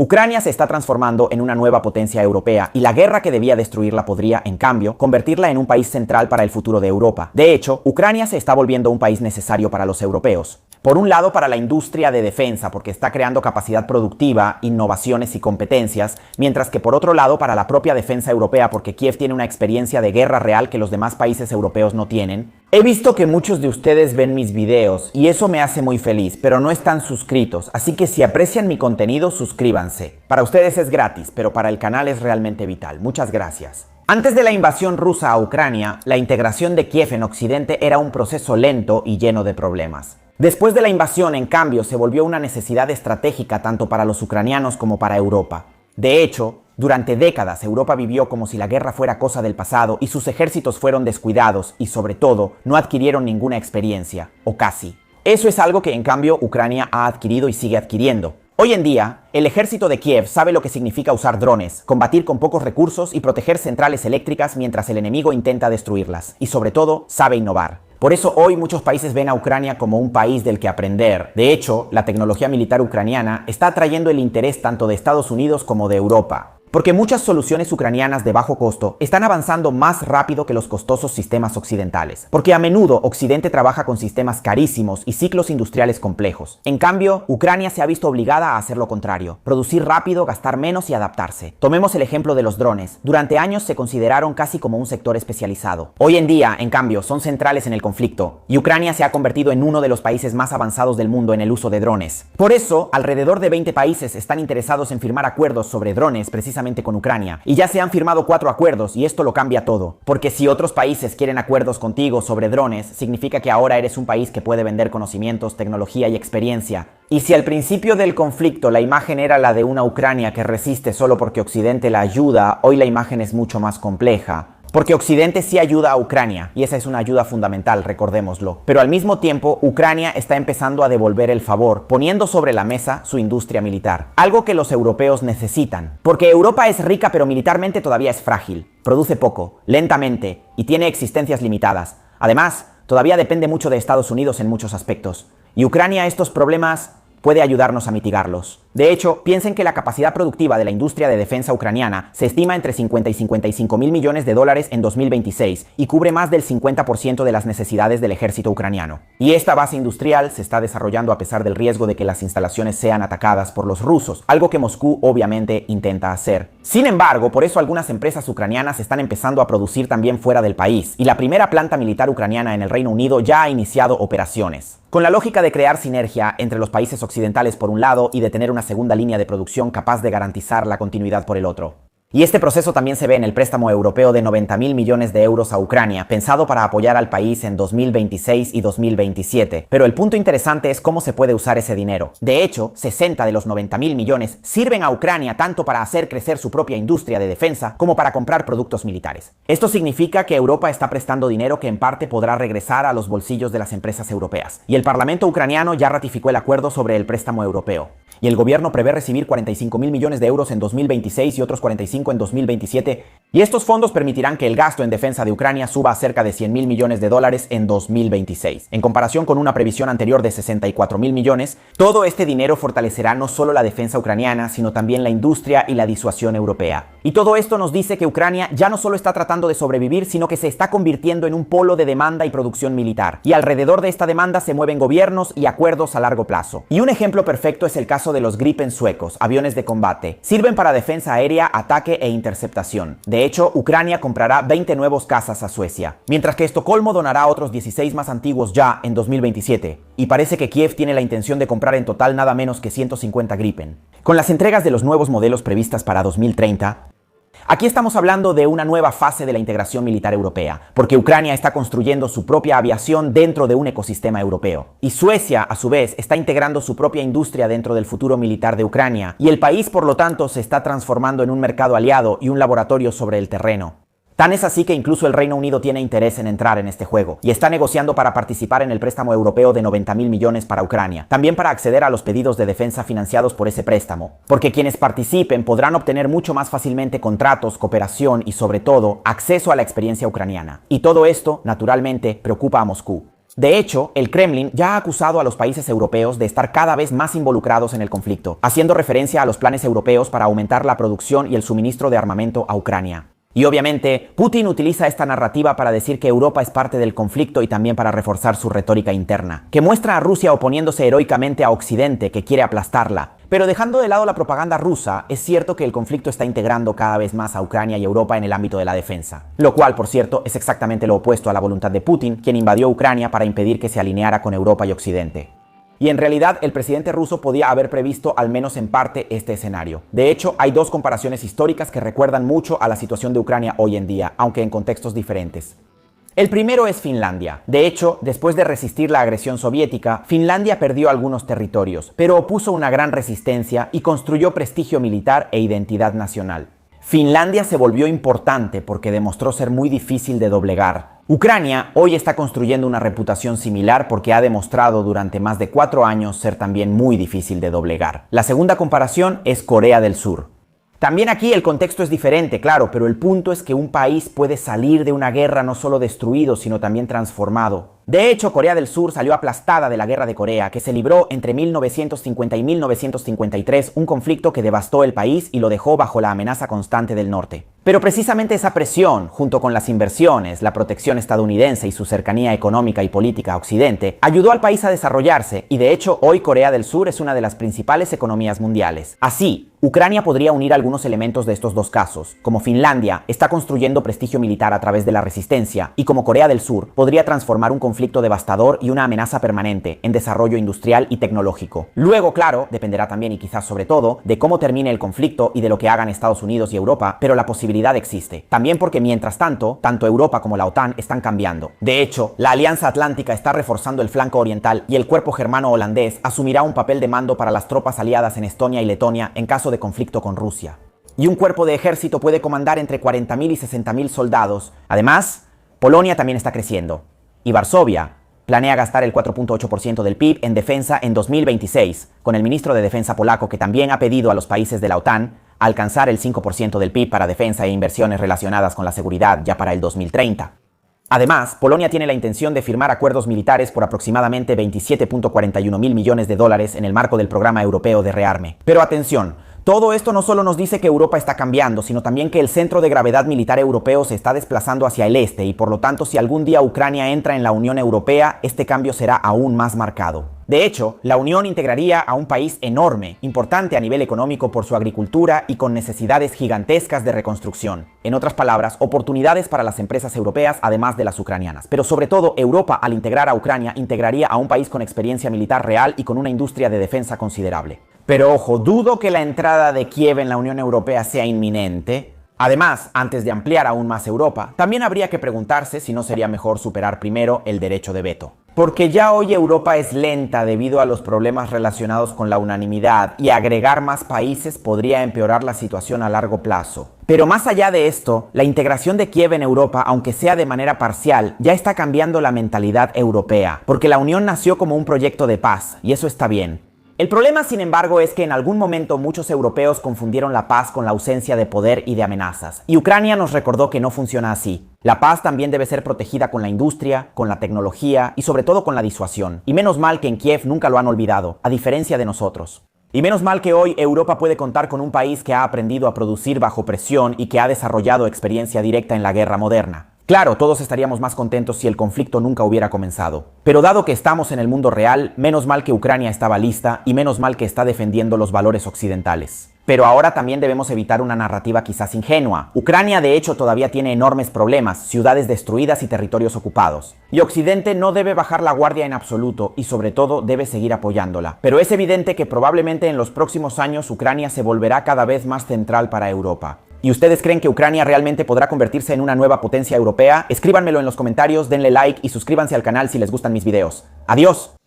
Ucrania se está transformando en una nueva potencia europea y la guerra que debía destruirla podría, en cambio, convertirla en un país central para el futuro de Europa. De hecho, Ucrania se está volviendo un país necesario para los europeos. Por un lado, para la industria de defensa, porque está creando capacidad productiva, innovaciones y competencias, mientras que por otro lado, para la propia defensa europea, porque Kiev tiene una experiencia de guerra real que los demás países europeos no tienen. He visto que muchos de ustedes ven mis videos y eso me hace muy feliz, pero no están suscritos, así que si aprecian mi contenido, suscríbanse. Para ustedes es gratis, pero para el canal es realmente vital. Muchas gracias. Antes de la invasión rusa a Ucrania, la integración de Kiev en Occidente era un proceso lento y lleno de problemas. Después de la invasión, en cambio, se volvió una necesidad estratégica tanto para los ucranianos como para Europa. De hecho, durante décadas Europa vivió como si la guerra fuera cosa del pasado y sus ejércitos fueron descuidados y, sobre todo, no adquirieron ninguna experiencia, o casi. Eso es algo que, en cambio, Ucrania ha adquirido y sigue adquiriendo. Hoy en día, el ejército de Kiev sabe lo que significa usar drones, combatir con pocos recursos y proteger centrales eléctricas mientras el enemigo intenta destruirlas. Y, sobre todo, sabe innovar. Por eso hoy muchos países ven a Ucrania como un país del que aprender. De hecho, la tecnología militar ucraniana está atrayendo el interés tanto de Estados Unidos como de Europa. Porque muchas soluciones ucranianas de bajo costo están avanzando más rápido que los costosos sistemas occidentales. Porque a menudo Occidente trabaja con sistemas carísimos y ciclos industriales complejos. En cambio, Ucrania se ha visto obligada a hacer lo contrario. Producir rápido, gastar menos y adaptarse. Tomemos el ejemplo de los drones. Durante años se consideraron casi como un sector especializado. Hoy en día, en cambio, son centrales en el conflicto. Y Ucrania se ha convertido en uno de los países más avanzados del mundo en el uso de drones. Por eso, alrededor de 20 países están interesados en firmar acuerdos sobre drones precisamente con Ucrania. Y ya se han firmado 4 acuerdos y esto lo cambia todo. Porque si otros países quieren acuerdos contigo sobre drones, significa que ahora eres un país que puede vender conocimientos, tecnología y experiencia. Y si al principio del conflicto la imagen era la de una Ucrania que resiste solo porque Occidente la ayuda, hoy la imagen es mucho más compleja. Porque Occidente sí ayuda a Ucrania, y esa es una ayuda fundamental, recordémoslo. Pero al mismo tiempo, Ucrania está empezando a devolver el favor, poniendo sobre la mesa su industria militar. Algo que los europeos necesitan. Porque Europa es rica, pero militarmente todavía es frágil. Produce poco, lentamente, y tiene existencias limitadas. Además, todavía depende mucho de Estados Unidos en muchos aspectos. Y Ucrania estos problemas puede ayudarnos a mitigarlos. De hecho, piensen que la capacidad productiva de la industria de defensa ucraniana se estima entre 50 y 55 mil millones de dólares en 2026 y cubre más del 50% de las necesidades del ejército ucraniano. Y esta base industrial se está desarrollando a pesar del riesgo de que las instalaciones sean atacadas por los rusos, algo que Moscú obviamente intenta hacer. Sin embargo, por eso algunas empresas ucranianas están empezando a producir también fuera del país, y la primera planta militar ucraniana en el Reino Unido ya ha iniciado operaciones. Con la lógica de crear sinergia entre los países occidentales por un lado y de tener una segunda línea de producción capaz de garantizar la continuidad por el otro. Y este proceso también se ve en el préstamo europeo de 90.000 millones de euros a Ucrania, pensado para apoyar al país en 2026 y 2027. Pero el punto interesante es cómo se puede usar ese dinero. De hecho, 60 de los 90.000 millones sirven a Ucrania tanto para hacer crecer su propia industria de defensa como para comprar productos militares. Esto significa que Europa está prestando dinero que en parte podrá regresar a los bolsillos de las empresas europeas. Y el Parlamento ucraniano ya ratificó el acuerdo sobre el préstamo europeo. Y el gobierno prevé recibir 45.000 millones de euros en 2026 y otros 45 en 2027, y estos fondos permitirán que el gasto en defensa de Ucrania suba a cerca de 100.000 millones de dólares en 2026. En comparación con una previsión anterior de 64.000 millones, todo este dinero fortalecerá no solo la defensa ucraniana, sino también la industria y la disuasión europea. Y todo esto nos dice que Ucrania ya no solo está tratando de sobrevivir, sino que se está convirtiendo en un polo de demanda y producción militar. Y alrededor de esta demanda se mueven gobiernos y acuerdos a largo plazo. Y un ejemplo perfecto es el caso de los Gripen suecos, aviones de combate. Sirven para defensa aérea, ataque e interceptación. De hecho, Ucrania comprará 20 nuevos cazas a Suecia, mientras que Estocolmo donará otros 16 más antiguos ya en 2027. Y parece que Kiev tiene la intención de comprar en total nada menos que 150 Gripen. Con las entregas de los nuevos modelos previstas para 2030, aquí estamos hablando de una nueva fase de la integración militar europea, porque Ucrania está construyendo su propia aviación dentro de un ecosistema europeo. Y Suecia, a su vez, está integrando su propia industria dentro del futuro militar de Ucrania, y el país, por lo tanto, se está transformando en un mercado aliado y un laboratorio sobre el terreno. Tan es así que incluso el Reino Unido tiene interés en entrar en este juego y está negociando para participar en el préstamo europeo de 90.000 millones para Ucrania, también para acceder a los pedidos de defensa financiados por ese préstamo, porque quienes participen podrán obtener mucho más fácilmente contratos, cooperación y sobre todo acceso a la experiencia ucraniana. Y todo esto, naturalmente, preocupa a Moscú. De hecho, el Kremlin ya ha acusado a los países europeos de estar cada vez más involucrados en el conflicto, haciendo referencia a los planes europeos para aumentar la producción y el suministro de armamento a Ucrania. Y obviamente, Putin utiliza esta narrativa para decir que Europa es parte del conflicto y también para reforzar su retórica interna, que muestra a Rusia oponiéndose heroicamente a Occidente, que quiere aplastarla. Pero dejando de lado la propaganda rusa, es cierto que el conflicto está integrando cada vez más a Ucrania y Europa en el ámbito de la defensa. Lo cual, por cierto, es exactamente lo opuesto a la voluntad de Putin, quien invadió Ucrania para impedir que se alineara con Europa y Occidente. Y en realidad el presidente ruso podía haber previsto al menos en parte este escenario. De hecho, hay dos comparaciones históricas que recuerdan mucho a la situación de Ucrania hoy en día, aunque en contextos diferentes. El primero es Finlandia. De hecho, después de resistir la agresión soviética, Finlandia perdió algunos territorios, pero opuso una gran resistencia y construyó prestigio militar e identidad nacional. Finlandia se volvió importante porque demostró ser muy difícil de doblegar. Ucrania hoy está construyendo una reputación similar porque ha demostrado durante más de 4 años ser también muy difícil de doblegar. La segunda comparación es Corea del Sur. También aquí el contexto es diferente, claro, pero el punto es que un país puede salir de una guerra no solo destruido, sino también transformado. De hecho, Corea del Sur salió aplastada de la Guerra de Corea, que se libró entre 1950 y 1953, un conflicto que devastó el país y lo dejó bajo la amenaza constante del norte. Pero precisamente esa presión, junto con las inversiones, la protección estadounidense y su cercanía económica y política a Occidente, ayudó al país a desarrollarse y de hecho hoy Corea del Sur es una de las principales economías mundiales. Así, Ucrania podría unir algunos elementos de estos dos casos, como Finlandia está construyendo prestigio militar a través de la resistencia y como Corea del Sur podría transformar un conflicto devastador y una amenaza permanente en desarrollo industrial y tecnológico. Luego, claro, dependerá también y quizás sobre todo de cómo termine el conflicto y de lo que hagan Estados Unidos y Europa, pero la posibilidad existe. También porque mientras tanto, tanto Europa como la OTAN están cambiando. De hecho, la Alianza Atlántica está reforzando el flanco oriental y el cuerpo germano-holandés asumirá un papel de mando para las tropas aliadas en Estonia y Letonia en caso de conflicto con Rusia. Y un cuerpo de ejército puede comandar entre 40.000 y 60.000 soldados. Además, Polonia también está creciendo. Y Varsovia planea gastar el 4.8% del PIB en defensa en 2026, con el ministro de Defensa polaco que también ha pedido a los países de la OTAN alcanzar el 5% del PIB para defensa e inversiones relacionadas con la seguridad ya para el 2030. Además, Polonia tiene la intención de firmar acuerdos militares por aproximadamente 27.41 mil millones de dólares en el marco del programa europeo de rearme. Pero atención, todo esto no solo nos dice que Europa está cambiando, sino también que el centro de gravedad militar europeo se está desplazando hacia el este y por lo tanto si algún día Ucrania entra en la Unión Europea, este cambio será aún más marcado. De hecho, la Unión integraría a un país enorme, importante a nivel económico por su agricultura y con necesidades gigantescas de reconstrucción. En otras palabras, oportunidades para las empresas europeas además de las ucranianas. Pero sobre todo, Europa al integrar a Ucrania integraría a un país con experiencia militar real y con una industria de defensa considerable. Pero ojo, dudo que la entrada de Kiev en la Unión Europea sea inminente. Además, antes de ampliar aún más Europa, también habría que preguntarse si no sería mejor superar primero el derecho de veto. Porque ya hoy Europa es lenta debido a los problemas relacionados con la unanimidad y agregar más países podría empeorar la situación a largo plazo. Pero más allá de esto, la integración de Kiev en Europa, aunque sea de manera parcial, ya está cambiando la mentalidad europea, porque la Unión nació como un proyecto de paz, y eso está bien. El problema, sin embargo, es que en algún momento muchos europeos confundieron la paz con la ausencia de poder y de amenazas. Y Ucrania nos recordó que no funciona así. La paz también debe ser protegida con la industria, con la tecnología y sobre todo con la disuasión. Y menos mal que en Kiev nunca lo han olvidado, a diferencia de nosotros. Y menos mal que hoy Europa puede contar con un país que ha aprendido a producir bajo presión y que ha desarrollado experiencia directa en la guerra moderna. Claro, todos estaríamos más contentos si el conflicto nunca hubiera comenzado. Pero dado que estamos en el mundo real, menos mal que Ucrania estaba lista y menos mal que está defendiendo los valores occidentales. Pero ahora también debemos evitar una narrativa quizás ingenua. Ucrania de hecho todavía tiene enormes problemas, ciudades destruidas y territorios ocupados. Y Occidente no debe bajar la guardia en absoluto y sobre todo debe seguir apoyándola. Pero es evidente que probablemente en los próximos años Ucrania se volverá cada vez más central para Europa. ¿Y ustedes creen que Ucrania realmente podrá convertirse en una nueva potencia europea? Escríbanmelo en los comentarios, denle like y suscríbanse al canal si les gustan mis videos. ¡Adiós!